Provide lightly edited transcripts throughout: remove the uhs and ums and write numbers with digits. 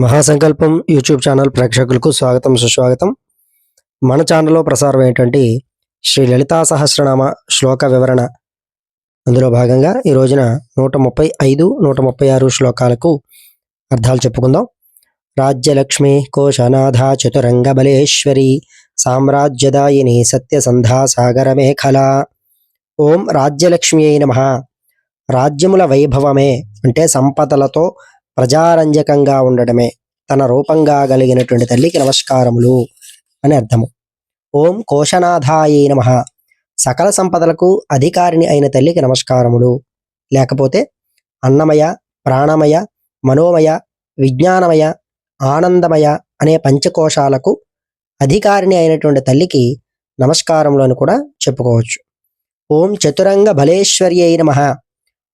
మహాసంకల్పం YouTube channel ప్రేక్షకులకు స్వాగతం సుస్వాగతం. మన ఛానల్లో ప్రసారం ఏంటంటే శ్రీ లలితా సహస్రనామ శ్లోక వివరణ. అందులో భాగంగా ఈ రోజున 135, 136 శ్లోకాలకు అర్థాలు చెప్పుకుందాం. రాజ్యలక్ష్మి కోశనాథ చతురంగ బలేశ్వరి సామ్రాజ్యదాయిని సత్యసంధా సాగర మేఖల. ఓం రాజ్యలక్ష్మి అయిన నమః. రాజ్యముల వైభవమే అంటే సంపదలతో ప్రజారంజకంగా ఉండడమే తన రూపంగా కలిగినటువంటి తల్లికి నమస్కారములు అని అర్థము. ఓం కోశనాథాయ నమః. సకల సంపదలకు అధికారిని అయిన తల్లికి నమస్కారములు. లేకపోతే అన్నమయ, ప్రాణమయ, మనోమయ, విజ్ఞానమయ, ఆనందమయ అనే పంచకోశాలకు అధికారిని అయినటువంటి తల్లికి నమస్కారములు అని కూడా చెప్పుకోవచ్చు. ఓం చతురంగ బలేశ్వర్యై నమః.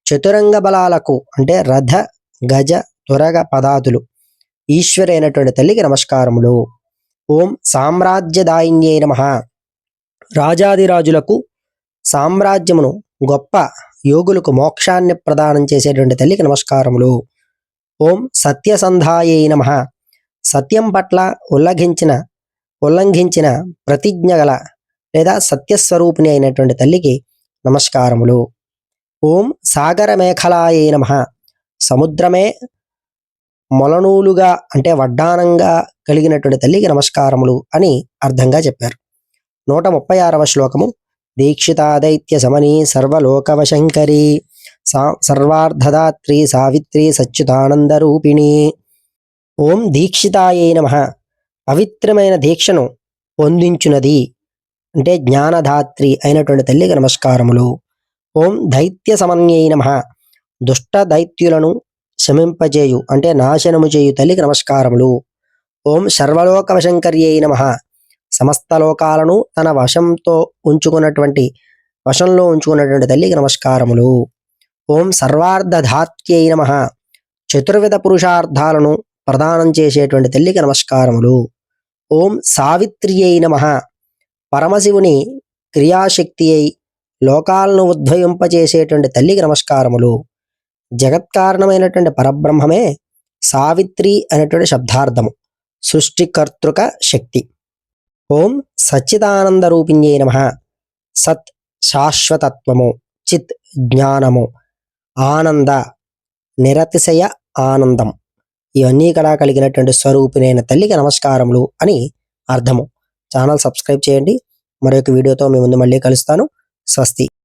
చతురంగ బలాలకు అంటే రథ, గజ, త్వరగ పదాదులు ఈశ్వరి అయినటువంటి తల్లికి నమస్కారములు. ఓం సామ్రాజ్యదాయిన్యై నమః. రాజాదిరాజులకు సామ్రాజ్యమును, గొప్ప యోగులకు మోక్షాన్ని ప్రదానం చేసేటువంటి తల్లికి నమస్కారములు. ఓం సత్యసంధాయై నమః. సత్యం పట్ల ఉల్లంఘించిన ప్రతిజ్ఞ గల లేదా సత్యస్వరూపిణి అయినటువంటి తల్లికి నమస్కారములు. ఓం సాగర మేఖలాయై నమః. సముద్రమే మొలనూలుగా అంటే వడ్డానంగా కలిగినటువంటి తల్లికి నమస్కారములు అని అర్థంగా చెప్పారు. 136వ శ్లోకము. దీక్షితా దైత్య సమనీ సర్వలోకవశంకరి సర్వార్ధదాత్రి సావిత్రి సచ్యుతానంద రూపిణి. ఓం దీక్షితాయై నమః. పవిత్రమైన దీక్షను పొందించున్నది అంటే జ్ఞానధాత్రి అయినటువంటి తల్లికి నమస్కారములు. ఓం దైత్య సమన్యై నమః. దుష్ట దైత్యులను శమింపజేయు అంటే నాశనము చేయు తల్లికి నమస్కారములు. ఓం సర్వలోకవశంకర్యై నమః. సమస్త లోకాలను తన వశంలో ఉంచుకున్నటువంటి తల్లికి నమస్కారములు. ఓం సర్వార్ధధాత్యై నమః. చతుర్విధ పురుషార్థాలను ప్రదానం చేసేటువంటి తల్లికి నమస్కారములు. ఓం సావిత్ర్యై నమః. పరమశివుని క్రియాశక్తి అయి లోకాలను ఉద్భవింపచేసేటువంటి తల్లికి నమస్కారములు. జగత్కారణమైనటువంటి పరబ్రహ్మమే సావిత్రి అనేటువంటి శబ్దార్థము, సృష్టికర్తృక శక్తి. ఓం సచ్చిదానంద రూపిణ్యై నమః. సత్ శాశ్వతత్వము, చిత్ జ్ఞానము, ఆనంద నిరతిశయ ఆనందం ఇవన్నీ కూడా కలిగినటువంటి స్వరూపిణైన తల్లికి నమస్కారములు అని అర్థము. ఛానల్ సబ్స్క్రైబ్ చేయండి. మరొక వీడియోతో మీ ముందు మళ్ళీ కలుస్తాను. స్వస్తి.